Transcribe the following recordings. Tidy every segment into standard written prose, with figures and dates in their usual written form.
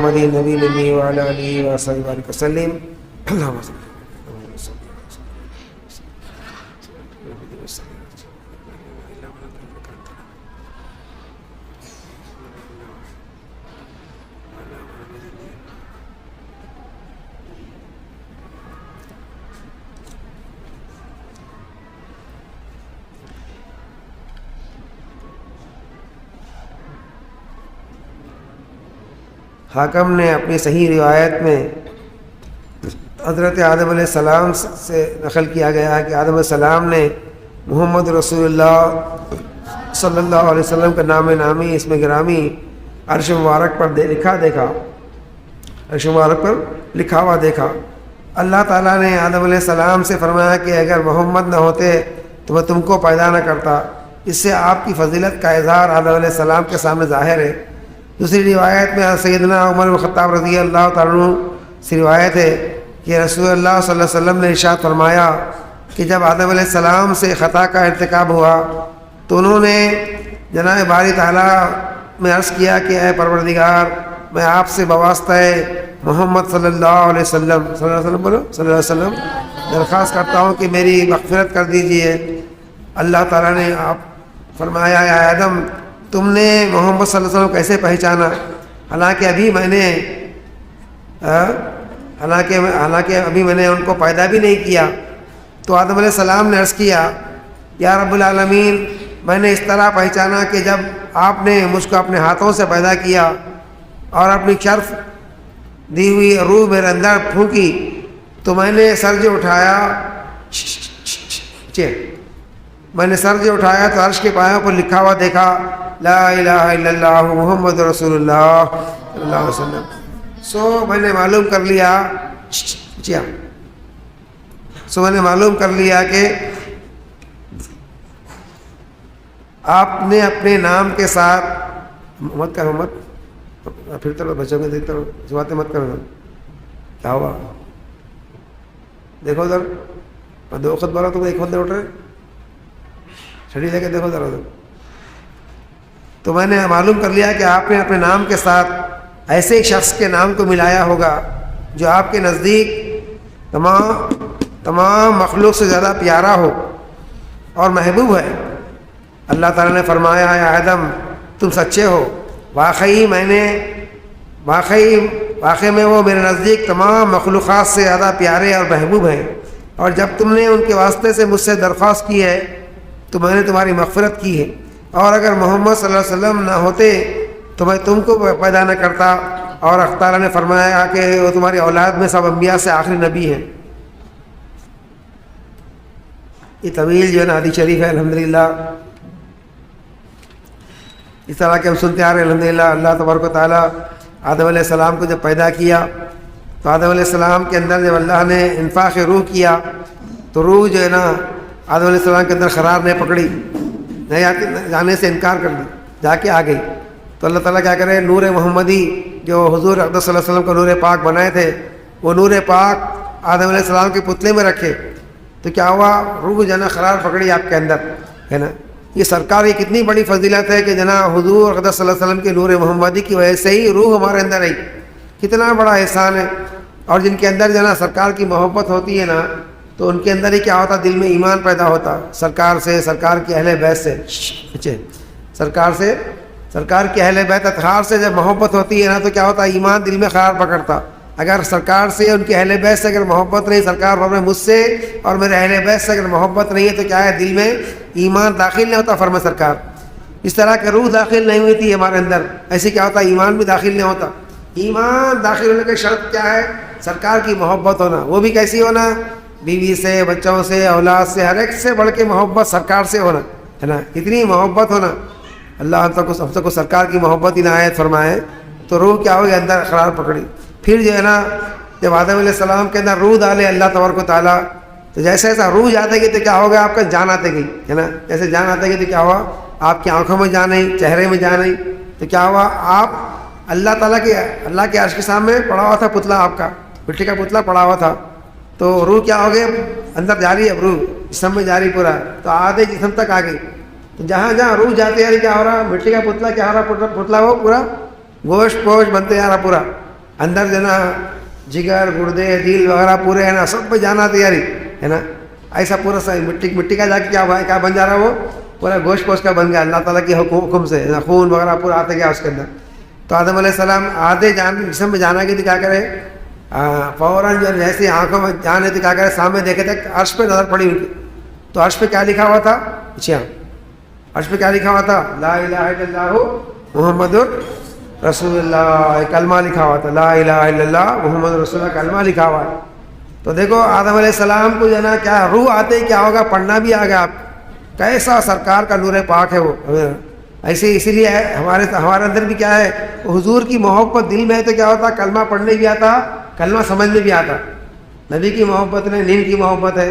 محمد نبی الامی وعلی آلہ وصحبہ وسلم. اللہم صل حاکم نے اپنی صحیح روایت میں حضرت آدم علیہ السلام سے نقل کیا گیا ہے کہ آدم علیہ السلام نے محمد رسول اللہ صلی اللہ علیہ وسلم کا نام نامی اس میں گرامی عرش مبارک پر دیکھا عرش مبارک پر لکھا ہوا دیکھا. اللہ تعالیٰ نے آدم علیہ السلام سے فرمایا کہ اگر محمد نہ ہوتے تو میں تم کو پیدا نہ کرتا. اس سے آپ کی فضیلت کا اظہار آدم علیہ السلام کے سامنے ظاہر ہے. دوسری روایت میں سیدنا عمر بن خطاب رضی اللہ تعالیٰ عنہ سے روایت ہے کہ رسول اللہ صلی اللہ علیہ وسلم نے ارشاد فرمایا کہ جب آدم علیہ السلام سے خطا کا ارتکاب ہوا تو انہوں نے جناب باری تعالیٰ میں عرض کیا کہ اے پروردگار، میں آپ سے بواسطہ محمد صلی اللہ علیہ وسلم بولو صلی اللہ علیہ وسلم درخواست کرتا ہوں کہ میری مغفرت کر دیجئے. اللہ تعالیٰ نے آپ فرمایا اے آدم، تم نے محمد صلی اللہ علیہ وسلم کیسے پہچانا حالانکہ ابھی میں نے ان کو پیدا بھی نہیں کیا. تو آدم علیہ السلام نے عرض کیا یا رب العالمین، میں نے اس طرح پہچانا کہ جب آپ نے مجھ کو اپنے ہاتھوں سے پیدا کیا اور اپنی شرف دی ہوئی روح میرے اندر پھونکی تو میں نے سر جو اٹھایا تو عرش کے پایوں پر لکھا ہوا دیکھا لا الہ الا اللہ محمد رسول اللہ صلی اللہ علیہ وسلم. سو میں نے معلوم کر لیا کہ آپ نے اپنے نام کے ساتھ مت پھرتے رہو بچوں کو دیکھتے رہو باتیں مت کرو. کیا ہوا دیکھو ادھر، میں دو خود بولا تو ایک خود اٹھ رہے چھڑی لے کے دیکھو ذرا ادھر. تو میں نے معلوم کر لیا کہ آپ نے اپنے نام کے ساتھ ایسے شخص کے نام کو ملایا ہوگا جو آپ کے نزدیک تمام مخلوق سے زیادہ پیارا ہو اور محبوب ہے. اللہ تعالیٰ نے فرمایا اے آدم، تم سچے ہو، واقعی میں وہ میرے نزدیک تمام مخلوقات سے زیادہ پیارے اور محبوب ہیں. اور جب تم نے ان کے واسطے سے مجھ سے درخواست کی ہے تو میں نے تمہاری مغفرت کی ہے. اور اگر محمد صلی اللہ علیہ وسلم نہ ہوتے تو میں تم کو پیدا نہ کرتا. اور اللہ تعالیٰ نے فرمایا کہ وہ تمہاری اولاد میں سب انبیاء سے آخری نبی ہیں. یہ طویل جو ہے نا حدیث شریف ہے الحمدللہ. اس طرح کے ہم سنتے آ رہے ہیں الحمدللہ. اللہ تبارک و تعالیٰ آدم علیہ السلام کو جب پیدا کیا تو آدم علیہ السلام کے اندر جب اللہ نے انفاق روح کیا تو روح جو ہے نا آدم علیہ السلام کے اندر قرار نہیں پکڑی، نہیں جانے سے انکار کر دی، جا کے آ گئی. تو اللہ تعالیٰ کیا کرے، نور محمدی جو حضور اقدس صلی اللہ علیہ وسلم کو نور پاک بنائے تھے، وہ نور پاک آدم علیہ السلام کے پتلے میں رکھے تو کیا ہوا، روح جو ہے نا قرار پکڑی آپ کے اندر ہے نا. یہ سرکار کی کتنی بڑی فضیلت ہے کہ جناب حضور اقدس صلی اللہ علیہ وسلم کے نور محمدی کی وجہ سے ہی روح ہمارے اندر آئی. کتنا بڑا احسان ہے. اور جن کے اندر جو ہے نا سرکار کی محبت ہوتی ہے نا تو ان کے اندر ہی کیا ہوتا، دل میں ایمان پیدا ہوتا سرکار سے، سرکار کے اہل بیت سے. سرکار کے اہل بیت اطہار سے جب محبت ہوتی ہے نا تو کیا ہوتا، ایمان دل میں قرار پکڑتا. اگر سرکار سے، ان کے اہل بیت سے اگر محبت نہیں، سرکار فرمائے مجھ سے اور میرے اہل بیت سے اگر محبت نہیں ہے تو کیا ہے، دل میں ایمان داخل نہیں ہوتا. فرمائے سرکار اس طرح کہ روح داخل نہیں ہوئی تھی ہمارے اندر، ایسے کیا ہوتا، ایمان بھی داخل نہیں ہوتا. ایمان داخل ہونے کی شرط کیا ہے، سرکار کی محبت ہونا. وہ بھی کیسی ہونا، بیوی سے، بچوں سے، اولاد سے، ہر ایک سے بڑھ کے محبت سرکار سے ہونا ہے نا. اتنی محبت ہونا. اللہ ہم سب کو سرکار کی محبت عنایت فرمائے. تو روح کیا ہو گیا، اندر قرار پکڑی. پھر جو ہے نا جب آدم علیہ السلام کے اندر روح ڈالے اللہ تبارک و تعالیٰ تو جیسے ایسا روح جاتے گئی تو کیا ہوگا، آپ کا جان آتے گئی ہے نا. جیسے جان آتے گئی تو کیا ہوا، آپ کی آنکھوں میں جان آئی، چہرے میں جان آئی. تو کیا ہوا، آپ اللہ کے عرش کے سامنے پڑا ہوا تھا پتلا، آپ کا مٹی کا پتلا پڑا ہوا تھا. تو روح کیا ہو گیا، اندر جاری، اب روح جسم میں جاری پورا، تو آدھے جسم تک آ گئی. تو جہاں جہاں روح جاتے ہیں کیا ہو رہا، مٹی کا پتلا کیا ہو رہا، پتلا وہ پورا گوشت پوش بنتے جا رہا پورا اندر جو ہے نا جگر گردے دل وغیرہ پورے ہے نا سب پہ جانا تیاری ہے نا. ایسا پورا مٹی کا جا کے کیا بن جا رہا وہ پورا گوشت پوش کا بن گیا اللہ تعالیٰ کے حکم سے, خون وغیرہ پورا آتا گیا اس کے اندر. تو آدم علیہ السلام آدھے جسم میں جانا کی کیا کرے فوراً جو جیسے آنکھوں میں جانے تھے کیا کرے سامنے دیکھے تھے عرش پہ نظر پڑی ان کی. تو عرش پہ کیا لکھا ہوا تھا؟ اچھا عرش پہ کیا لکھا ہوا تھا؟ لا الہ الا اللہ محمد رسول اللہ, کلمہ لکھا ہوا تھا. لا الہ الا اللہ محمد رسول اللہ کلمہ لکھا ہوا ہے. تو دیکھو آدم علیہ السلام کو جو ہے نا کیا روح آتے ہی کیا ہوگا, پڑھنا بھی آ گیا. آپ کیسا سرکار کا نور پاک ہے وہ. ایسے اسی لیے ہمارے اندر بھی کیا ہے حضور کی محبت دل میں ہے تو کیا ہوتا, کلمہ پڑھنے بھی آتا, کلمہ سمجھنے بھی آتا. نبی کی محبت نہیں, نیند کی محبت ہے,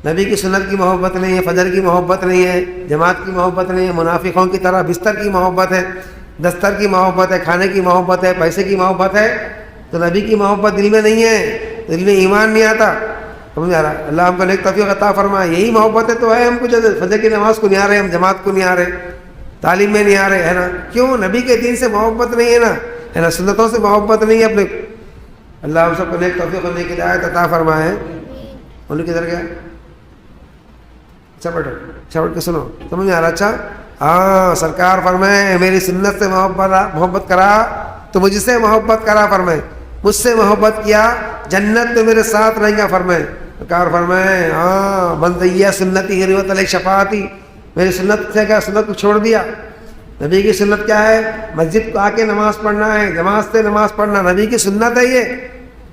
نبی کی سنت کی محبت نہیں ہے, فجر کی محبت نہیں ہے, جماعت کی محبت نہیں ہے, منافقوں کی طرح بستر کی محبت ہے, دستر کی محبت ہے, کھانے کی محبت ہے, پیسے کی محبت ہے. تو نبی کی محبت دل میں نہیں ہے, دل میں ایمان نہیں آتا. سمجھ آ رہا ہے؟ اللہ ہم کو نیک توفیق عطا فرمائے. یہی محبت ہے تو ہے ہم کو جو فجر کی نماز کو نہیں آ رہے, ہم جماعت کو نہیں آ رہے, تعلیم میں نہیں آ رہے ہے نا. کیوں؟ نبی کے دین سے محبت نہیں ہے نا, ہے نا, سنتوں سے محبت نہیں ہے اپنے. اللہ ہم سب کو نیک توفیق ہونے کی ہدایت عطا فرمائے. ان کدھر گیا؟ اچھا بیٹھو کے سنو, سمجھ میں آ رہا؟ اچھا ہاں, سرکار فرمائے میری سنت سے محبت کرا تو مجھ سے محبت کرا فرمائے, مجھ سے محبت کیا جنت تو میرے ساتھ رہیں گا فرمائے. سرکار فرمائے ہاں بندیا سنتی غریبت علیہ شفاعتی, میری سنت سے کیا سنت کو چھوڑ دیا. نبی کی سنت کیا ہے؟ مسجد کو آ کے نماز پڑھنا ہے, جماعت سے نماز پڑھنا, نبی کی سنت ہے. یہ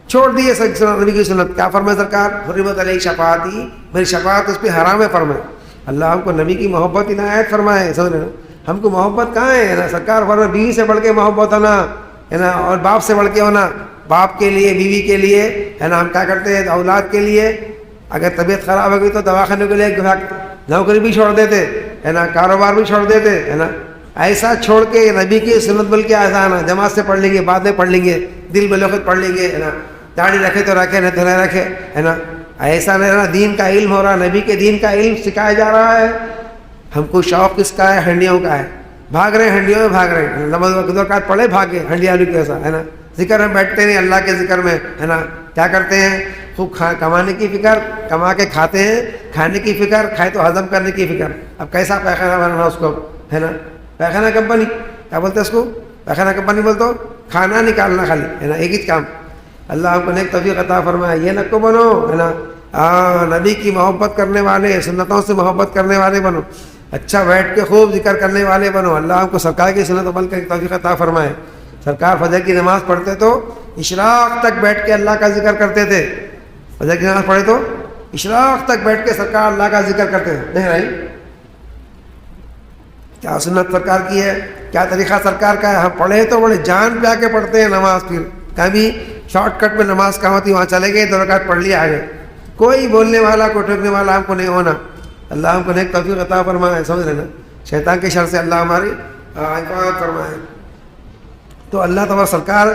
چھوڑ دیے نبی کی سنت. کیا فرمائے سرکار؟ غریبت علیہ شفاعتی, میری شفاعت اس پہ حرام ہے فرمائے. اللہ ہم کو نبی کی محبت عنایت فرمائے. سمجھ رہے ہم کو محبت کہاں ہے نا. سرکار فرمائے بیوی سے بڑھ کے محبت ہونا ہے نا, اور باپ سے بڑھ کے ہونا. باپ کے لیے, بیوی کے لیے ہے نا, ہم کیا کرتے ہیں اولاد کے لیے اگر طبیعت خراب ہو گئی تو دواخانے کے لیے نوکری بھی چھوڑ دیتے ہے نا, کاروبار بھی چھوڑ دیتے ہے نا. ایسا چھوڑ کے نبی کی سنت بل کے آسان ہے, جماعت سے پڑھ لیں گے, بعد میں پڑھ لیں گے, دل بلوقت پڑھ لیں گے ہے نا, داڑھی رکھے تو رکھے نہیں تو نہیں رکھے ہے نا. ایسا نہیں رہا. دین کا علم ہو رہا, نبی کے دین کا علم سکھایا جا رہا ہے. ہم کو شوق کس کا ہے؟ ہنڈیوں کا ہے. بھاگ رہے ہیں ہنڈیوں میں, بھاگ رہے ہیں. نماز رکعت پڑھے بھاگے ہنڈیا والوں کیسا ہے نا. ذکر میں بیٹھتے نہیں, اللہ کے ذکر میں ہے نا. کیا کرتے ہیں؟ خوب کمانے کی فکر, کما کے کھاتے ہیں, کھانے کی فکر, کھائے تو ہضم کرنے کی فکر. اب کیسا پیخانہ بنانا اس کو ہے نا. پیخانہ کمپنی کیا بولتے ہیں اس کو؟ پیخانہ کمپنی بولتے ہو, کھانا نکالنا خالی ہے نا, ایک ہی کام. اللہ ہم کو نیک توفیق عطا فرمائے. یہ نکو بنو ہے نا, نبی کی محبت کرنے والے, سنتوں سے محبت کرنے والے بنو, اچھا بیٹھ کے خوب ذکر کرنے والے بنو. اللہ ہم کو سرکار کی سنت عمل کرنے کی توفیق عطا فرمائے. سرکار فجر کی نماز پڑھتے تو اشراق تک بیٹھ کے اللہ کا ذکر کرتے تھے. فجر کی نماز پڑھے تو اشراق تک بیٹھ کے سرکار اللہ کا ذکر کرتے تھے. نہیں بھائی, کیا سنت سرکار کی ہے, کیا طریقہ سرکار کا ہے. ہم پڑھے تو بڑے جان پہ آ کے پڑھتے ہیں نماز. پھر کبھی شارٹ کٹ میں نماز کہاں ہوتی وہاں چلے گئے, 2 رکعت پڑھ لیا آگے. کوئی بولنے والا, کوئی ٹوکنے والا ہم کو نہیں ہونا. اللہ ہم کو نیک توفیق عطا فرمائے. سمجھ رہے نا, شیطان کے شر سے اللہ ہماری حفاظت فرمائے. تو اللہ تبارک سرکار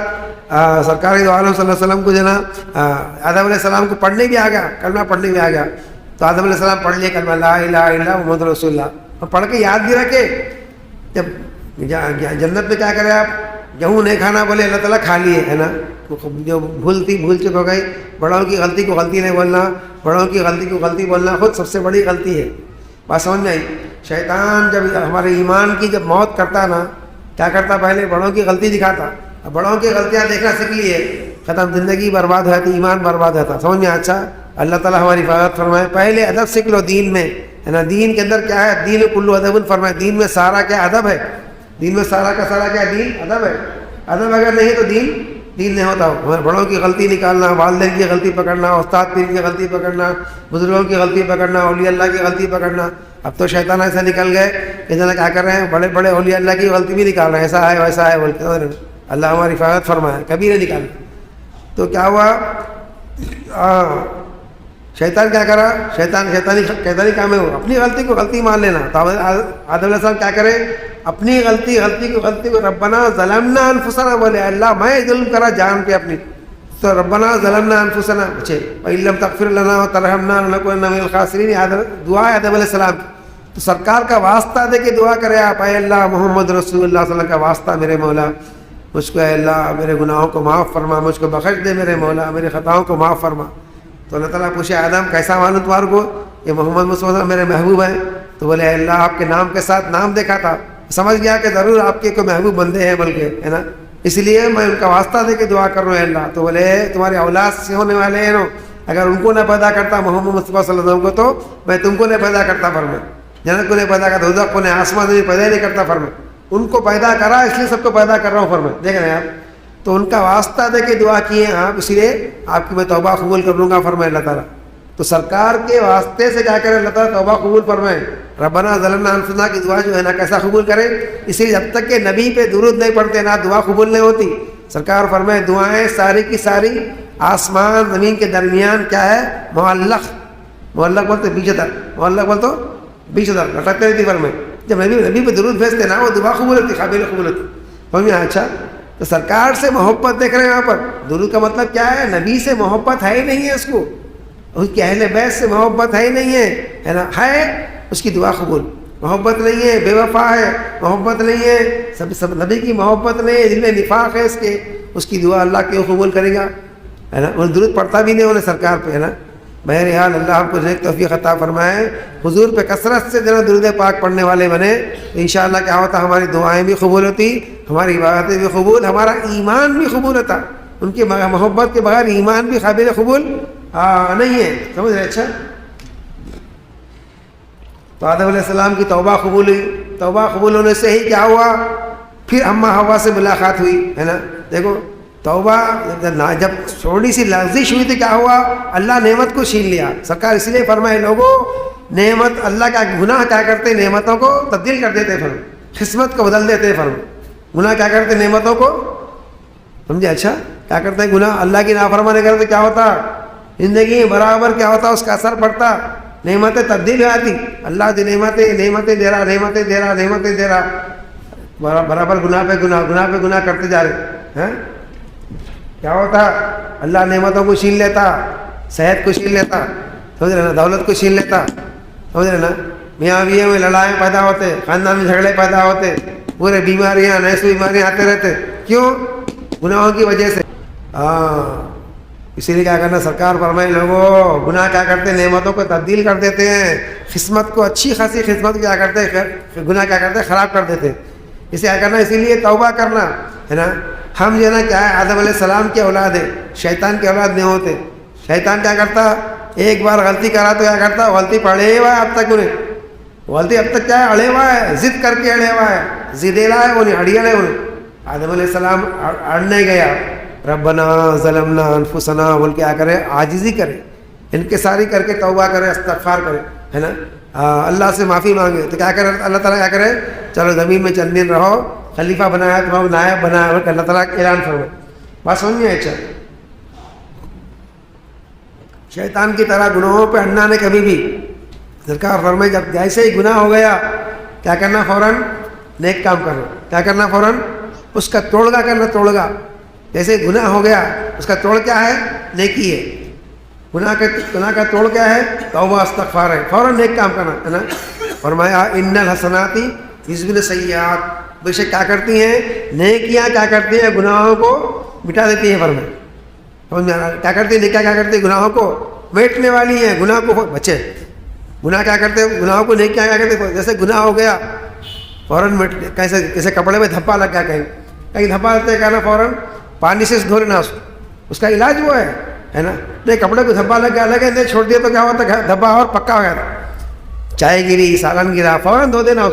دو عالم صلی اللہ علیہ وسلم کو جو ہے نا آدم علیہ السلام کو پڑھنے بھی آ گیا, کلمہ پڑھنے بھی آ گیا. تو آدم علیہ السلام پڑھ لیا کلمہ لا الہ الا اللہ محمد رسول اللہ, اور پڑھ کے یاد بھی رکھے. جب جنت میں کیا کرے آپ, گیہوں نہیں کھانا بولے اللہ تعالیٰ کھا لیے ہے نا. جو بھول چک ہو گئی. بڑوں کی غلطی کو غلطی نہیں بولنا, بڑوں کی غلطی کو غلطی بولنا خود سب سے بڑی غلطی ہے. بات سمجھ میں آئی؟ شیطان جب ہمارے ایمان کی جب موت کرتا نا, کیا کرتا, پہلے بڑوں کی غلطی دکھاتا. اب بڑوں کی غلطیاں دیکھنا سیکھ لیے, ختم, زندگی برباد ہو جاتی, ایمان برباد ہوتا. سمجھ میں؟ اچھا اللہ تعالیٰ ہماری حفاظت فرمائے. پہلے ادب سیکھ لو دین میں ہے نا. دین کے اندر کیا ہے؟ دین کلو ادب فرمائے. دین میں سارا کیا ادب ہے, دین میں سارا کا سارا کیا دین ادب ہے. ادب اگر نہیں تو دین نہیں ہوتا. ہمارے بڑوں کی غلطی نکالنا, والدین کی غلطی پکڑنا, استاد پیر کی غلطی پکڑنا, بزرگوں کی غلطی پکڑنا, اولیاء اللہ کی غلطی پکڑنا. اب تو شیطان ایسا نکل گئے کہ جنا کیا کر رہے ہیں, بڑے بڑے اولیاء اللہ کی غلطی بھی نکال رہے ہیں, ایسا ہے ویسا ہے بول کے. اللہ ہماری حفاظت فرمائے, کبھی نہیں نکال. تو کیا ہوا, شیطان کیا کرا, شیطانی کام ہے وہ, اپنی غلطی کو غلطی مان لینا. تو آدم علیہ السلام کیا کرے, اپنی غلطی کو ربنا ظلمنا انفسنا بولے, اللہ میں ظلم کرا جان پہ اپنی. تو ربنا ظلمنا انفسنا اچھے وَإِن لَمْ تَغْفِرْ لَنَا وَتَرْحَمْنَا لَنَكُونَنَّ مِنَ الْخَاسِرِينَ. دعا ہے آدم علیہ السلام. تو سرکار کا واسطہ دے کے دعا کرے آپ, اے اللہ محمد رسول اللہ صلی اللہ علیہ وسلم کا واسطہ میرے مولا, مجھ کو اے اللہ میرے گناہوں کو معاف فرما، مجھ کو بخش دے میرے مولا، میرے خطاؤں کو معاف فرما۔ تو اللہ تعالیٰ پوچھے آدم کیسا معلوم تمہارے کو یہ محمد مصطفیٰ صلی اللہ علیہ وسلم میرے محبوب ہیں؟ تو بولے اے اللہ آپ کے نام کے ساتھ نام دیکھا تھا، سمجھ گیا کہ ضرور آپ کے کوئی محبوب بندے ہیں بلکہ، ہے نا، اس لیے میں ان کا واسطہ دے کے دعا کر رہا ہوں اے اللہ۔ تو بولے تمہاری اولاد سے ہونے والے ہیں نا، اگر ان کو نہ پیدا کرتا محمد مصطفیٰ صلی اللہ علیہ وسلم کو تو میں تم کو نہیں پیدا کرتا فرمائے، جنت کو نہیں پیدا کرتا، دوزخ کو نہیں، آسمان سے پیدا ہی نہیں کرتا فرمائے، ان کو پیدا کرا اس لیے سب کو پیدا کر رہا ہوں فرمائے، دیکھ رہے ہیں آپ۔ تو ان کا واسطہ دے کے دعا کیے آپ، اسی لیے آپ کی میں توبہ قبول کر لوں گا فرمائے اللہ تعالیٰ۔ تو سرکار کے واسطے سے کیا کرے اللہ تعالیٰ توبہ قبول فرمائے۔ ربنا ظلمنا انفسنا کی دعا جو ہے نا کیسا قبول کرے، اسی لیے جب تک کہ نبی پہ درود نہیں پڑھتے نا دعا قبول نہیں ہوتی۔ سرکار فرمائے دعائیں ساری کی ساری آسمان زمین کے درمیان کیا ہے، معلق، معلق بولتے بیچ در، معلق بول تو بیچ در لٹکتے رہتی فرمائے۔ جب نبی پہ درود بھیجتے نا وہ دعا قبول ہوتی، قابل قبول ہوتی، سمجھ میں؟ اچھا تو سرکار سے محبت دیکھ رہے ہیں یہاں پر، درود کا مطلب کیا ہے، نبی سے محبت ہے ہی نہیں ہے اس کو، اس کے اہل بیت سے محبت ہے ہی نہیں ہے نا، ہے اس کی دعا قبول، محبت نہیں ہے بے وفا ہے، محبت نہیں ہے سب نبی کی محبت نہیں ہے، دل میں نفاق ہے اس کی دعا اللہ کیوں قبول کرے گا، ہے نا، انہیں درود پڑھتا بھی نہیں انہیں سرکار پہ، ہے نا۔ بہرحال اللہ ہم کو نیک توفیق عطا فرمائے، حضور پہ کثرت سے جناب درود پاک پڑھنے والے بنے، انشاءاللہ کیا ہوتا ہماری دعائیں بھی قبول ہوتی، ہماری عبادتیں بھی قبول، ہمارا ایمان بھی قبول ہوتا، ان کی محبت کے بغیر ایمان بھی قابل قبول نہیں ہے، سمجھ رہے؟ اچھا تو آدم علیہ السلام کی توبہ قبول ہوئی، توبہ قبول ہونے سے ہی کیا ہوا، پھر اماں حوا سے ملاقات ہوئی، ہے نا۔ دیکھو توبہ جب چھوٹی سی لغزش ہوئی تو کیا ہوا، اللہ نعمت کو چھین لیا۔ سرکار اس لیے فرمائے لوگوں نعمت اللہ کا، گناہ کیا کرتے نعمتوں کو تبدیل کر دیتے فرم، قسمت کو بدل دیتے فرم، گناہ کیا کرتے نعمتوں کو، سمجھے؟ اچھا کیا کرتے ہیں گناہ، اللہ کی نافرمانی کرتے کیا ہوتا، زندگی برابر کیا ہوتا اس کا اثر پڑتا، نعمتیں تبدیل ہو جاتی، اللہ دی نعمتیں دے رہا، نعمتیں دے رہا، نعمتیں دے رہا، برابر گناہ پہ گناہ، گناہ پہ گناہ کرتے جا رہے ہیں، کیا ہوتا، اللہ نعمتوں کو چھین لیتا، صحت کو چھین لیتا، سمجھ رہے نا، دولت کو چھین لیتا، سمجھ رہے نا، میاں بیوی میں لڑائیں پیدا ہوتے، خاندان میں جھگڑے پیدا ہوتے، پورے بیماریاں نئے سے بیماریاں آتے رہتے، کیوں؟ گناہوں کی وجہ سے۔ اسی لیے کیا کرنا، سرکار فرمائے لوگوں گناہ کیا کرتے نعمتوں کو تبدیل کر دیتے ہیں، قسمت کو، اچھی خاصی قسمت کیا کرتے ہیں، گناہ کیا کرتے ہیں خراب کر دیتے ہیں۔ اسے کیا کرنا، اسی لیے توبہ کرنا، ہے نا۔ ہم جو ہے نا کیا ہے، آدم علیہ السلام کی اولاد ہے، شیطان کی اولاد نہیں ہوتے۔ شیطان کیا کرتا، ایک بار غلطی کرا تو کیا کرتا، غلطی پڑے ہوا ہے اب تک انہیں، غلطی اب تک کیا ہے، اڑے ہوا ہے، ضد کر کے اڑے ہوا ہے، ضدیلا ہے انہیں، اڑیا ہے انہیں۔ آدم علیہ السلام اڑنے گیا، ربنا ظلمنا انفسنا بول کے کیا کرے، عاجزی کرے، انکساری کر کے توبہ کرے، استغفار کرے، ہے نا، اللہ سے معافی مانگے، تو کیا کرے اللہ تعالیٰ، کیا کرے، چلو زمین میں چند دن رہو، خلیفہ بنایا تمہیں، نائب بنایا، اللہ تعالیٰ اعلان فرمائے۔ بات سمجھ میں؟ اچھا شیطان کی طرح گناہوں پہ اڑنا نے کبھی بھی، سرکار فرمائے جب جیسے ہی گناہ ہو گیا کیا کرنا، فوراً نیک کام کرنا، کیا کرنا، فوراً اس کا توڑگا کرنا، توڑگا، جیسے گناہ ہو گیا اس کا توڑ کیا ہے، نیکی ہے، گناہ کا توڑ کیا ہے، توبہ استغفار ہے، فوراً نیک کام کرنا، ہے نا۔ فرمایا ان الحسنات یذهبن السیئات، بے شک کیا کرتی ہیں نیکیاں، کیا کرتی ہیں گناہوں کو مٹا دیتی ہیں، فرمایا سمجھ میں آ رہا ہے؟ کیا کرتی ہیں نیکیاں، کیا کرتی ہیں گناہوں کو میٹنے والی ہیں، گناہ کو بچے، گناہ کیا کرتے ہیں، گناہوں کو نیکیاں کیا کرتے ہیں، جیسے گناہ ہو گیا فوراً کیسے کپڑے میں دھپا لگ گیا، کہیں دھپا لگتے ہیں، کہنا فوراً پانی سے دھو لینا، اس کا علاج وہ ہے نا۔ نہیں کپڑے کو دھبا لگ گیا، لگے نہیں چھوڑ دیا تو کیا ہوتا ہے، دھبا اور پکا ہو گیا تھا، چائے گری، سالن گرا، فوراً دھو دینا،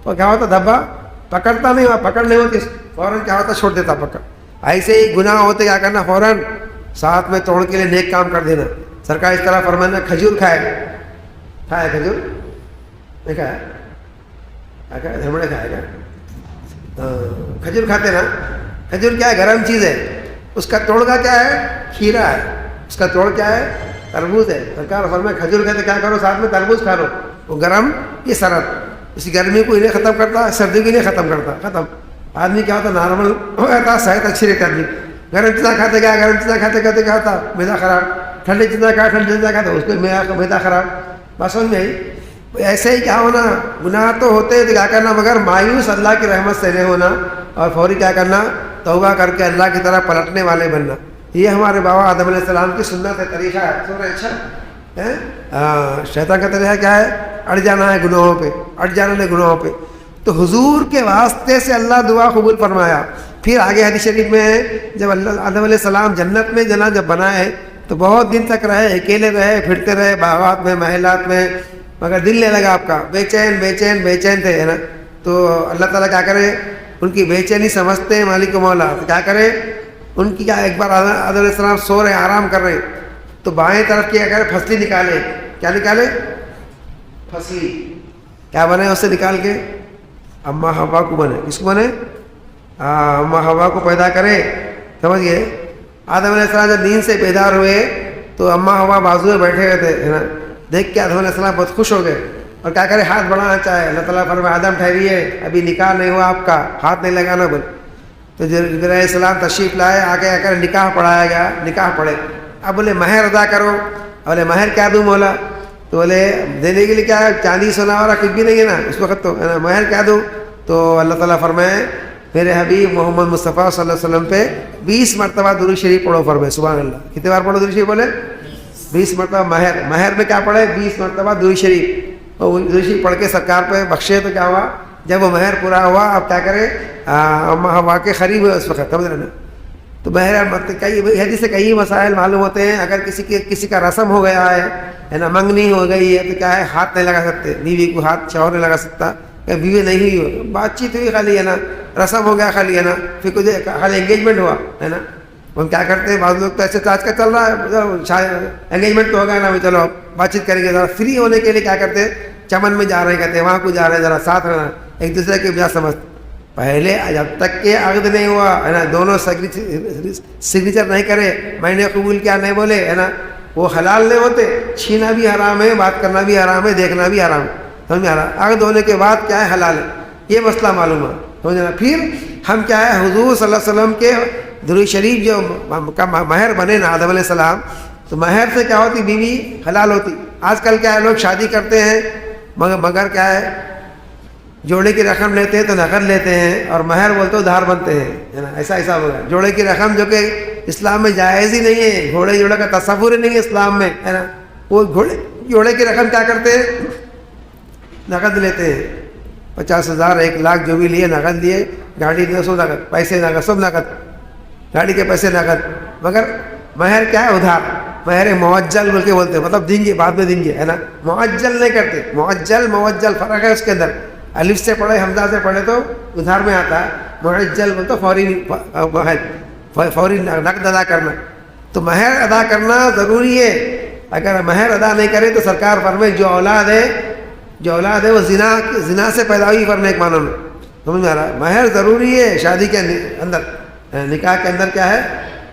تو کیا ہوتا، دھبا پکڑتا نہیں ہوا، پکڑ نہیں ہوتی، فوراً کیا ہوتا، چھوڑ دیتا پکڑ۔ ایسے ہی گناہ ہوتے کیا کرنا، فوراً ساتھ میں توڑ کے لیے نیک کام کر دینا۔ سرکار اس طرح فرمانا، کھجور کھائے کھجور نہیں کھایا، دھرمڑے کھائے گا، کھجور کھاتے نا، کھجور کیا ہے، گرم چیز ہے، اس کا توڑگا کیا ہے، کھیرا ہے، اس کا توڑ کیا ہے، تربوز ہے۔ سرکار فرمائے کھجور کھاتے کیا کرو، ساتھ میں تربوز کھا لو، وہ گرم یہ سرد، اسی گرمی کو انہیں ختم کرتا، سردی کو انہیں ختم کرتا، ختم۔ آدمی کیا ہوتا، نارمل ہو جاتا، صحت اچھی رہتی آدمی، گرم چیزیں کھاتے کیا، گرم چیزیں کھاتے کھاتے کیا ہوتا، میدا خراب، ٹھنڈی چیزیں کھا، ٹھنڈی چیزیں کھاتے اس کو میدا خراب۔ بس سمجھ میں آئی؟ ایسے ہی کیا ہونا، گناہ تو ہوتے تو کیا کرنا، مگر مایوس اللہ کی رحمت سے نہیں ہونا، اور فوری کیا کرنا، توبہ کر کے اللہ کی طرف پلٹنے والے بننا. یہ ہمارے بابا آدم علیہ السلام کی سنت ہے, طریقہ ہے. سن رہے اچھا شیطان کا طریقہ کیا ہے؟ اڑ جانا ہے گناہوں پہ, اڑ جانا ہے گناہوں پہ. تو حضور کے واسطے سے اللہ دعا قبول فرمایا. پھر آگے حدیث شریف میں ہے جب اللہ آدم علیہ السلام جنت میں جب بنائے تو بہت دن تک رہے, اکیلے رہے, پھرتے رہے باغات میں, محلات میں, مگر دل نہیں لگا آپ کا, بے چین بے چین بے چین تھے, ہے نا. تو اللہ تعالیٰ کیا کرے, ان کی بے چینی سمجھتے ہیں مالک و مولا, تو کیا کرے ان کی, کیا ایک بار آدم علیہ السلام سو رہے, آرام کر رہے, تو بائیں طرف کیا کرے پھسلی نکالے. کیا نکالے؟ پھسلی. کیا بنے اس سے نکال کے؟ اماں ہوا کو بنے. کس کو بنے؟ اماں ہوا کو پیدا کرے. سمجھ گئے؟ آدم علیہ السلام جب نیند سے بیدار ہوئے تو اماں ہوا بازو میں بیٹھے ہوئے تھے, ہے نا. دیکھ کے آدم علیہ السلام بہت خوش ہو گئے اور کیا کرے ہاتھ بڑھانا چاہے. اللہ تعالیٰ فرمایا آدم ٹھہریے, ابھی نکاح نہیں ہوا آپ کا, ہاتھ نہیں لگانا بول. تو جبرائیل علیہ السلام تشریف لائے, آگے آ کر نکاح پڑھایا گیا, نکاح پڑھے. اب بولے مہر ادا کرو. بولے مہر کیا دوں مولا؟ تو بولے دینے کے لیے کیا چاندی سونا والا کچھ بھی نہیں ہے نا اس وقت, تو ہے نا, مہر کیا دوں؟ تو اللہ تعالیٰ فرمائے میرے حبیب محمد مصطفیٰ صلی اللہ علیہ وسلم پہ 20 مرتبہ درود شریف پڑھو. فرمائے سبحان اللہ. کتنے بار پڑھو درود شریف؟ بولے 20 مرتبہ. مہر میں کیا پڑھے؟ 20 مرتبہ درود شریف. اور درود شریف پڑھ کے سرکار پہ بخشے تو کیا ہوا, جب وہ مہر پورا ہوا اب کیا کرے, ہوا کے قریب ہوئے اس وقت, سمجھ رہے نا. تو مہر کئی حدیث سے کئی مسائل معلوم ہوتے ہیں. اگر کسی کا رسم ہو گیا ہے نا, منگنی ہو گئی ہے, تو کیا ہے ہاتھ نہیں لگا سکتے, بیوی کو ہاتھ شوہر نہیں لگا سکتا. بیوی نہیں ہوئی ہو, بات چیت ہوئی خالی, ہے نا, رسم ہو گیا خالی, ہے نا, پھر کچھ خالی انگیجمنٹ ہوا, ہے نا. ہم کیا کرتے ہیں, بعض لوگ تو ایسے آج کا چل رہا ہے, انگیجمنٹ تو ہوگا نا, چلو بات چیت کریں گے. ذرا فری ہونے کے لیے کیا کرتے ہیں, چمن میں جا رہے ہیں, کہتے ہیں وہاں کو جا رہے ہیں, ذرا ساتھ رہنا, ایک دوسرے کے بجا سمجھ. پہلے جب تک کہ عقد نہیں ہوا, ہے نا, دونوں سگنیچر نہیں کرے, میں نے قبول کیا نہیں بولے, ہے نا, وہ حلال نہیں ہوتے. چھینا بھی حرام ہے, بات کرنا بھی حرام ہے, دیکھنا بھی حرام ہے, سمجھ میں آ رہا. عقد ہونے کے بعد کیا ہے حلال ہے, یہ مسئلہ معلوم ہے, سمجھنا. پھر ہم کیا ہے حضور صلی اللہ علیہ وسلم کے درود شریف جو مہر بنے نا آدم علیہ السلام, تو مہر سے کیا ہوتی, بیوی حلال ہوتی. آج کل کیا ہے لوگ شادی کرتے ہیں مگر کیا ہے جوڑے کی رقم لیتے ہیں تو نقد لیتے ہیں, اور مہر بولتے ادھار بنتے ہیں, ہے نا. ایسا ہوگا. جوڑے کی رقم جو کہ اسلام میں جائز ہی نہیں ہے, گھوڑے جوڑے کا تصور ہی نہیں ہے اسلام میں, ہے نا. وہ جوڑے کی رقم کیا کرتے ہیں, نقد لیتے ہیں. 50,000 1 لاکھ جو بھی لیے نقد لیے, گاڑی دے سو نقد, پیسے نقد, سب نقد, گاڑی کے پیسے نقد. مگر مہر کیا ہے ادھار. مہر معجل بول کے بولتے ہیں, مطلب دیں گے بعد میں دیں گے, ہے نا. معجل نہیں کرتے. معجل فرق ہے اس کے اندر. الف سے پڑھے حمزہ سے پڑھے تو ادھار میں آتا ہے, معجل بولتے فوری نقد ادا کرنا. تو مہر ادا کرنا ضروری ہے. اگر مہر ادا نہیں کرے تو سرکار فرمائے جو اولاد ہے وہ زنا سے پیدا ہوئی, فرمائے ایک معنی میں, سمجھ میں آ رہا ہے. مہر ضروری ہے شادی کے اندر, نکاح کے اندر کیا ہے,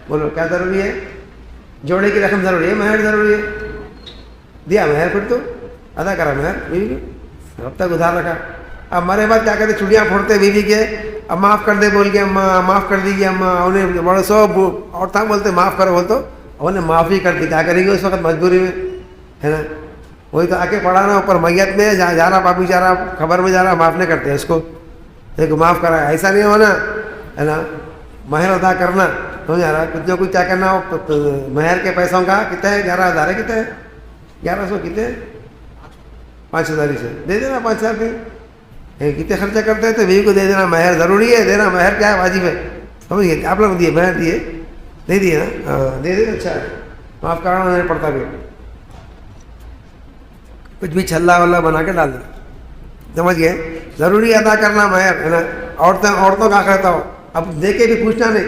بولو کیا ضروری ہے, جوڑے کی رقم ضروری ہے, مہر ضروری ہے. دیا مہر, پھر تو ادا کرا مہر, بیوی اب تک ادھار رکھا. اب مرے بعد کیا کہتے, چھٹیاں پھوڑتے بیوی کے, اب معاف کر دے بول کے, اماں معاف کر دیجیے اماں. انہیں بڑے سو اور تھا بولتے معاف کرو, بول تو انہیں معافی کر دی. کیا کرے گی اس وقت مجبوری میں, ہے نا. وہی تو آ کے پڑھانا اوپر میت میں جا رہا, باپو جا رہا, خبر میں جا رہا, معاف نہیں کرتے اس کو, دیکھو معاف کرا. ایسا نہیں ہونا, ہے نا. مہر ادا کرنا, سمجھ آ رہا. کچھ نہ کچھ کیا کرنا ہو. مہر کے پیسوں کا کتنے ہے, 11,000 ہے, کتنے 1100, کتنے 5,000 سے دے دینا, 5,000 کے کتنے خرچہ کرتے ہیں تو بیوی کو دے دینا. مہر ضروری ہے دینا, مہر کیا ہے واجب ہے, سمجھ گئے. آپ لوگ دیے مہر دیے, نہیں دیے نا, ہاں دے دینا. اچھا ہے, معاف کرانا نہیں پڑتا. بھی کچھ بھی چھلا ولا بنا کے ڈال دینا, سمجھ گئے. ضروری ادا کرنا مہر, ہے نا. عورتوں کا کرتا ہو, اب دے کے بھی پوچھنا نہیں.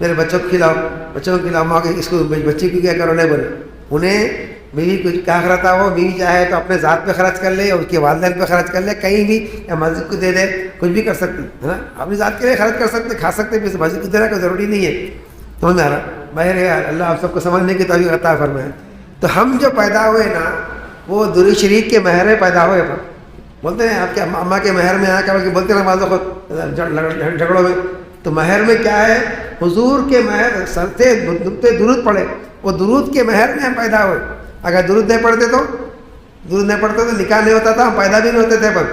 میرے بچوں کو کھلاؤ, بچوں کو کھلاؤ, ماں کے اس کو بچے کو کیا کرو, نہیں بولے. انہیں بیوی کچھ کیا کرتا ہو, بیوی چاہے تو اپنے ذات پہ خرچ کر لے, اس کے والدین پہ خرچ کر لے, کہیں بھی, یا مسجد کو دے دے, کچھ بھی کر سکتی, ہے نا. اپنی ذات کے لیے خرچ کر سکتے, کھا سکتے, پھر مسجد کو دینا کوئی ضروری نہیں ہے. سمجھ میں آ رہا. مہر ہے, اللہ آپ سب کو سمجھنے کی توفیق عطا فرمائے. تو ہم جو پیدا ہوئے نا وہ درود شریف کے مہر میں پیدا ہوئے. پر بولتے ہیں آپ کے اماں کے مہر میں آ کر بولتے ہیں بعض وقت جھگڑوں میں. تو مہر میں کیا ہے, حضور کے مہر سرتے درود پڑے, وہ درود کے مہر میں ہم پیدا ہوئے. اگر درود نہیں پڑھتے تو نکاح نہیں ہوتا تھا, ہم پیدا بھی نہیں ہوتے تھے. پر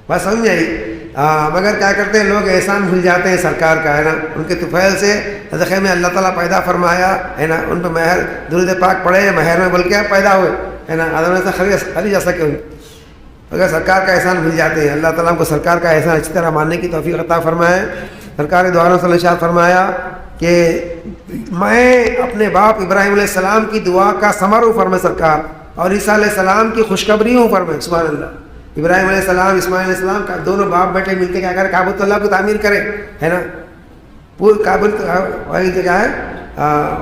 بس سمجھ آئی. مگر کیا کرتے ہیں لوگ احسان بھول جاتے ہیں سرکار کا، ہے نا. ان کے طفیل سے صدقے میں اللہ تعالیٰ پیدا فرمایا، ہے نا. ان پہ مہر درود پاک پڑھے، مہر میں بلکہ پیدا ہوئے، ہے نا. آدم سے خری جا سکے ان، اگر سرکار کا احسان بھول جاتے ہیں. اللہ تعالیٰ کو سرکار کا احسان اچھی طرح ماننے کی توفیق عطا فرمائے. سرکار دواروں سے ارشاد فرمایا کہ میں اپنے باپ ابراہیم علیہ السلام کی دعا کا ثمر ہوں، فرمائے سرکار، اور عیسیٰ علیہ السلام کی خوشخبری ہوں، فرمائے. سبحان اللہ. ابراہیم علیہ السلام، اسماعیل علیہ السلام کا دونوں باپ بیٹے مل کے کیا کرے؟ کعبۃ اللہ کو تعمیر کرے، ہے نا. پورے کابل وہی جگہ ہے،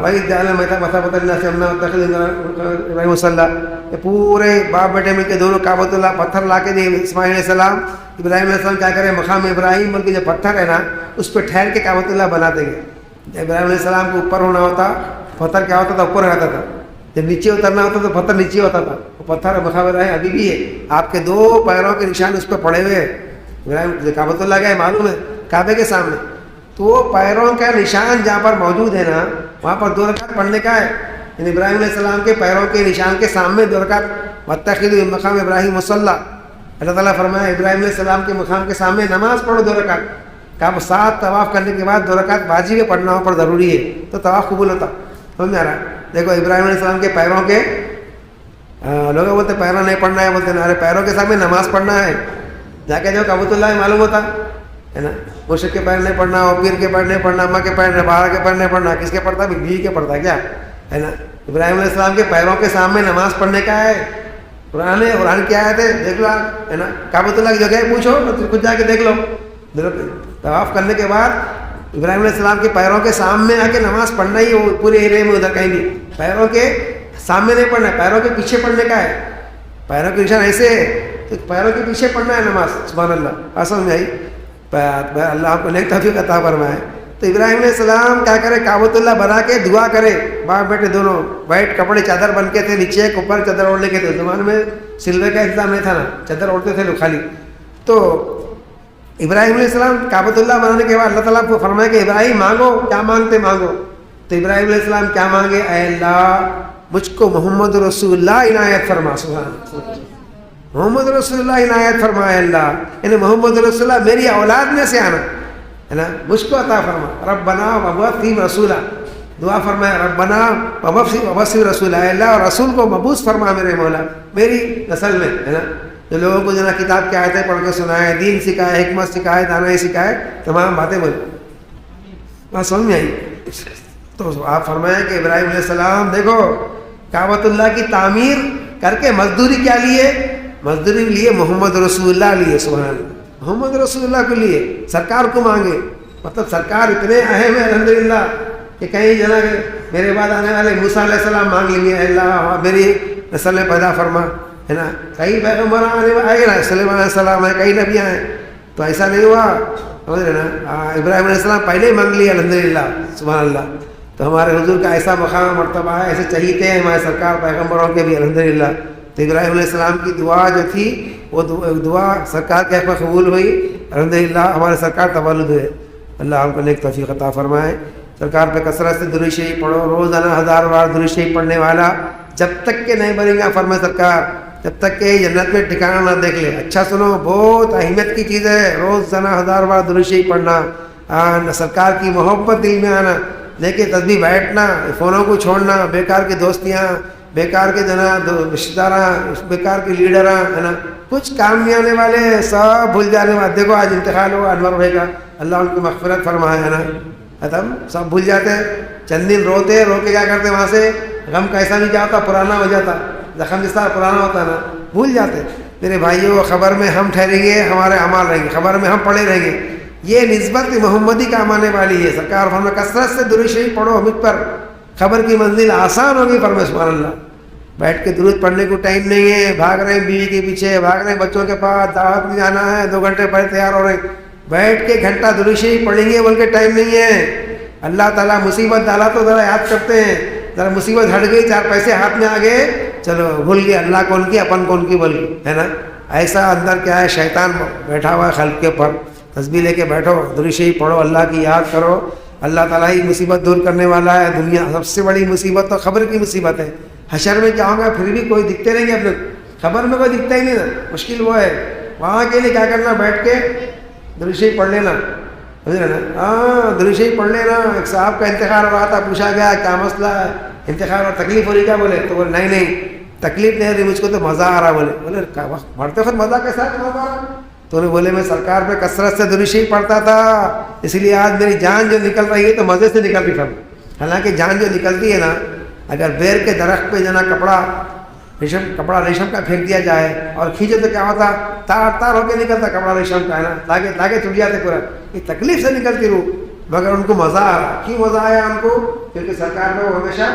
وہی جعل مثابۃ للناس ابراہیم وصلی، پورے باپ بیٹے مل کے دونوں کعبۃ اللہ پتھر لا کے دیے اسماعیل علیہ السلام. ابراہیم علیہ السلام کیا کرے؟ مقام ابراہیم بلکہ جو پتھر ہے نا اس پہ ٹھہر کے کعبۃ اللہ بنا دیں گے. ابراہیم علیہ السلام کو اوپر ہونا ہوتا، پتھر کیا ہوتا تھا؟ اوپر رہتا تھا. جب نیچے اترنا ہوتا تو پتھر نیچے ہوتا تھا. وہ پتھر مقام ابراہیم ابھی بھی ہے، آپ کے 2 پیروں کے نشان اس پہ پڑے ہوئے ہیں. ابراہیم کعبۃ اللہ کا ہے معلوم ہے، کعبے کے سامنے. تو وہ پیروں کا نشان جہاں پر موجود ہے نا وہاں پر 2 رکعت پڑھنے کا ہے. یعنی ابراہیم علیہ السلام کے پیروں کے نشان کے سامنے 2 رکعت. واتخذوا من مقام ابراہیم مصلی، اللہ تعالیٰ فرمایا ابراہیم علیہ السلام کے مقام کے سامنے نماز پڑھو 2 رکعت. کعبہ 7 طواف کرنے کے بعد 2 رکعت واجب ہے پڑھنا پر ضروری ہے، تو طواف قبول ہوتا. سمجھ آ رہا ہے؟ دیکھو ابراہیم علیہ السلام کے پیروں کے، لوگ بولتے پیروں نہیں پڑھنا ہے، بولتے ارے پیروں کے سامنے نماز پڑھنا ہے. جا کے جو کعبۃ اللہ معلوم ہوتا ہے نا. مرشد کے پیر نہیں پڑھنا، اور پیر کے پیر نہیں پڑھنا، اماں کے پیر نہیں، باہر کے پیر نہیں پڑھنا. کس کے پڑھتا؟ بیوی کے پڑھتا کیا، ہے نا. ابراہیم علیہ السلام کے پیروں کے سامنے نماز پڑھنے کا ہے. قرآن کی آیت ہے، دیکھ لو آپ، ہے نا. کعبۃ اللہ کی جگہ پوچھو خود جا کے دیکھ لو. طواف کرنے کے بعد ابراہیم علیہ السلام کے پیروں کے سامنے آ کے نماز پڑھنا ہی، وہ پورے ایرے میں ادھر کہیں نہیں. پیروں کے سامنے نہیں پڑھنا ہے، پیروں کے پیچھے پڑھنے کا ہے. پیروں کے نشان ایسے ہے تو پیروں کے پیچھے پڑھنا ہے نماز. سبحان اللہ. اصل میں آئی اللہ آپ کو نیک توفیق عطا فرمائے. تو ابراہیم علیہ السلام کیا کرے؟ کعبۃ اللہ بنا کے دعا کرے. باپ بیٹے دونوں وائٹ کپڑے چادر بن کے تھے، نیچے ایک اوپر چادر اوڑھنے کے تھے. زمانے میں سلوے کا انتظام نہیں تھا نا، چادر اوڑھتے تھے لوگ خالی. تو ابراہیم علیہ السلام کعبۃ اللہ بنانے کے بعد اللہ تعالیٰ کو فرمایا کہ ابراہیم مانگو، کیا مانگتے مانگو. تو ابراہیم علیہ السلام کیا مانگے؟ اے اللہ مجھ کو محمد رسول اللہ عنایت فرما. سبحان اللہ. محمد رسول اللہ عنایت فرما. اے اللہ، یعنی محمد رسول اللہ میری اولاد میں سے آنا، ہے نا، مجھ کو عطا فرما. ربنا وابعث فیہم رسولا، دعا فرمایا ربنا وابعث فیہم رسولا، اے اللہ اور رسول کو مبعوث فرما میرے مولا میری نسل میں، ہے نا. جو لوگوں کو جو نا کتاب کی آیتیں پڑھ کے سنائے، دین سکھائے، حکمت سکھائے، دانائی سکھائے، تمام باتیں بولے. بات سمجھ میں آئی؟ تو آپ فرمائیں کہ ابراہیم علیہ السلام دیکھو کعبۃ اللہ کی تعمیر کر کے مزدوری کیا لیے؟ مزدوری لیے محمد رسول اللہ لیے. سبحان اللہ. محمد رسول اللہ کو لیے، سرکار کو مانگے. مطلب سرکار اتنے اہم ہے الحمدللہ کہ کہیں جنا میرے بعد آنے والے موسیٰ علیہ السلام مانگ لیے اللہ میری نسل میں پیدا فرما، ہے نا. کئی پیغمبر آئے نا، سلیمان علیہ السلام ہے، کئی نبی آئے، تو ایسا نہیں ہوا، سمجھ رہے نا. ابراہیم علیہ السلام پہلے ہی مانگ لیا الحمدللہ. سبحان اللہ. تو ہمارے حضور کا ایسا مقام مرتبہ ہے، ایسے چہیتے ہیں ہمارے سرکار پیغمبروں کے بھی الحمدللہ. تو ابراہیم علیہ السلام کی دعا جو تھی وہ دعا سرکار کے حق میں قبول ہوئی الحمدللہ. ہمارے سرکار تولد ہوئے. اللہ ہم کو نیک توفیق عطا فرمائے. سرکار پہ کثرت سے درود شریف پڑھو، روزانہ 1000 بار درود شریف پڑھنے والا جب تک کہ نہیں بنے گا، فرمائے سرکار، جب تک کہ جنت میں ٹھکانہ نہ دیکھ لے. اچھا سنو، بہت اہمیت کی چیز ہے روزانہ 1000 بار درود شریف پڑھنا، سرکار کی محبت دل میں آنا. لیکن تسبیح بیٹھنا، فونوں کو چھوڑنا، بیکار کی دوستیاں، بیکار کے جناب رشتہ داراں، بیکار کے لیڈراں، ہے نا، کچھ کام نہیں آنے والے، سب بھول جانے والے. دیکھو آج انتقال ہوا انور بھائی کا، اللہ ان کی مغفرت فرمائے، ہے نا. ختم، سب بھول جاتے ہیں. چند دن روتے، رو کے کیا کرتے وہاں سے غم کیسا بھی جاتا، پرانا ہو جاتا، زخم جس طرح پرانا ہوتا نا، بھول جاتے. میرے بھائیوں، خبر میں ہم ٹھہریں گے، ہمارے اعمال رہیں گے، خبر میں ہم پڑے رہیں گے. یہ نسبت محمدی کا آنے والی ہے. سرکار فرمائے کثرت سے درود شریف پڑھو مجھ پر، خبر کی منزل آسان ہوگی. فرمائے سبحان اللہ. بیٹھ کے درود پڑھنے کو ٹائم نہیں ہے، بھاگ رہے ہیں بیوی کے پیچھے، بھاگ رہے ہیں بچوں کے پاس، دعوت میں جانا ہے، 2 گھنٹے پہلے تیار ہو رہے ہیں. بیٹھ کے گھنٹہ درود شریف پڑھیں گے بول کے ٹائم نہیں ہے. اللہ تعالیٰ مصیبت ڈالا تو ذرا یاد کرتے ہیں، ذرا مصیبت ہٹ گئی، 4 پیسے ہاتھ میں آ گئے، چلو بھول گئے اللہ کون کی، اپن کون کی بول کے، ہے نا. ایسا اندر کیا ہے، شیطان بیٹھا ہوا ہے خلق کے اوپر. تسبیح لے کے بیٹھو، درود شریف پڑھو، اللہ کی یاد کرو. اللہ تعالیٰ ہی مصیبت دور کرنے والا ہے. دنیا سب سے بڑی مصیبت تو خبر کی مصیبت ہے. حشر میں جاؤں گا پھر بھی کوئی دکھتے رہیں گے اپنے، خبر میں کوئی دکھتا ہی نہیں نا. مشکل وہ ہے. وہاں کے لیے کیا کرنا، بیٹھ کے درود شریف پڑھ لینا، سمجھ رہے نا؟ ہاں درود شریف پڑھ لینا. ایک صاحب کا انتخاب ہو رہا تھا، پوچھا گیا کیا مسئلہ ہے، انتخاب اور تکلیف ہو رہی کیا؟ بولے تو بولے نہیں تکلیف نہیں ہو رہی، مجھ کو تو مزہ آ رہا. بولے پڑھتے وقت مزہ کے ساتھ مزہ آ رہا. تو انہیں بولے میں سرکار پہ کثرت سے درود شریف پڑھتا تھا، اس لیے آج میری جان جو نکل رہی ہے تو مزے سے نکل رہی ہے. حالانکہ جان جو نکلتی ہے نا، اگر بیر کے درخت پہ جنا کپڑا ریشم کا پھینک دیا جائے اور کھینچے تو کیا ہوتا؟ تار ہو کے نکلتا کپڑا ریشم کا، ہے نا، لاگے ٹوٹ جاتے پورا. یہ تکلیف سے نکلتی روح، مگر ان کو مزہ آ رہا. کیوں مزہ آیا ان کو؟ کیونکہ سرکار میں وہ ہمیشہ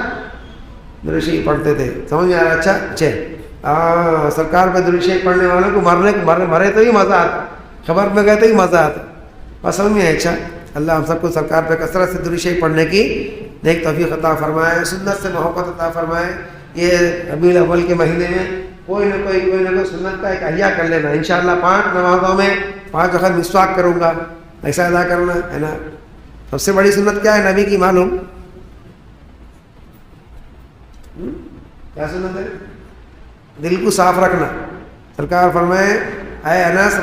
درود شریف پڑھتے تھے. سمجھ میں آ رہا؟ اچھا سرکار پہ درود شریف پڑھنے والوں کو مرے تو ہی مزہ آتا، خبر میں گئے تو ہی مزہ آتا. اور سمجھ میں اچھا اللہ ہم سب کو سرکار پہ کثرت سے درود شریف پڑھنے کی نیک توفیق عطا فرمائے، سنت سے محبت عطا فرمائے. یہ ربیع الاول کے مہینے میں کوئی نہ کوئی سنت کا ایک احیاء کر لینا. انشاءاللہ 5 نمازوں میں 5 وقت مسواک کروں گا، ایسا ادا کرنا ہے نا. سب سے بڑی سنت کیا ہے نبی کی معلوم؟ کیا سنت ہے؟ دل کو صاف رکھنا. سرکار فرمائے اے انس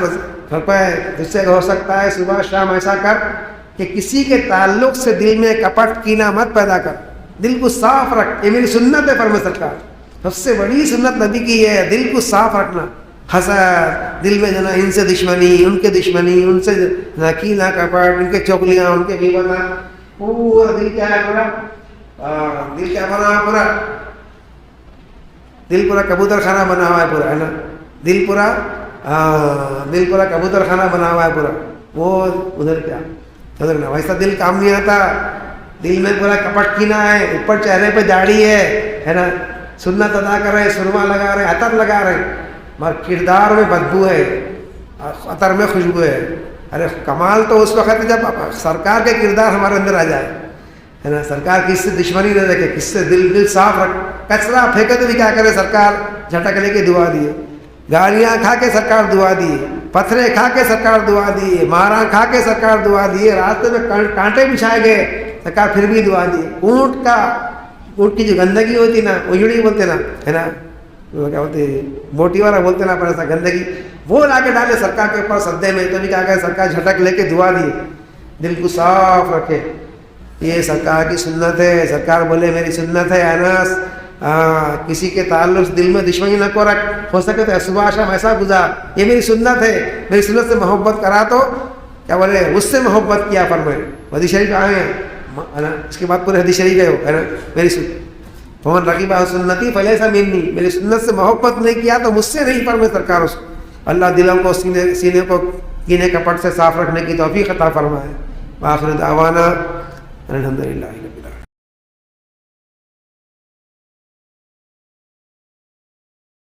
فرمائے جس سے ہو سکتا ہے صبح شام ایسا کر کہ کسی کے تعلق سے دل میں کپٹ کینہ مت پیدا کر، دل کو صاف رکھ. یہ میری سنت ہے فرمائے سرکار. سب سے بڑی سنت نبی کی ہے دل کو صاف رکھنا. حسد دل میں جنا، ان سے دشمنی، ان کے دشمنی، ان سے کینہ کپٹ، ان کے چغلیاں، ان کے غیبتاں، پورا دل کیا ہے پورا دل کیا بنا پورا دل پورا کبوتر خانہ بنا ہوا ہے پورا، ہے نا. دل پورا کبوتر خانہ بنا ہوا ہے پورا. وہ ادھر کیا نا ویسا دل کام نہیں آتا. دل میں پورا کپٹ کینہ ہے، اوپر چہرے پہ داڑھی ہے نا، سنت ادا کر رہے، سرما لگا رہے، عطر لگا رہے، مگر کردار میں بدبو ہے، عطر میں خوشبو ہے. ارے کمال تو اس وقت ہے جب سرکار کے کردار ہمارے اندر آ جائے، ہے نا. سرکار کس سے دشمنی نہ رکھے، کس سے دل صاف رکھ. کچرا پھینکے تو بھی کیا کرے سرکار؟ جھٹک لے کے دعا دیے. گالیاں کھا کے سرکار دعا دیے، پتھرے کھا کے سرکار دعا دیے، مارا کھا کے سرکار دعا دیے، راستے میں کانٹے بچھائے گئے سرکار پھر بھی دعا دیے. اونٹ کی جو گندگی ہوتی نا، اجڑی بولتے نا، ہے نا، کیا بولتے موٹی والا بولتے نا، پر ایسا گندگی وہ لا کے ڈالے سرکار کے اوپر سدے میں، تو بھی کیا کہ سرکار جھٹک لے کے دعا دیے. دل کو صاف رکھے، یہ سرکار کی سنت ہے. سرکار بولے میری سنت ہے انس کسی کے تعلق دل میں دشمنی نہ کو رکھ، ہو سکے تو صبح شام ایسا گزار. یہ میری سنت ہے، میری سنت سے محبت کرا تو کیا بولے اس سے محبت کیا فرمائے. حدیث شریف آئے ہیں ہے نا، اس کے بعد پورے حدیث شریف گئے ہو، ہے نا. میری فمن رغب عن سنتی فلیس منی، میری سنت سے محبت نہیں کیا تو مجھ سے نہیں فرمائے سرکار. اس اللہ دلوں کو سینے کو کینے کپٹ سے صاف رکھنے کی توفیق عطا فرمائے. وآخر دعوانا الحمدللہ رب العالمین.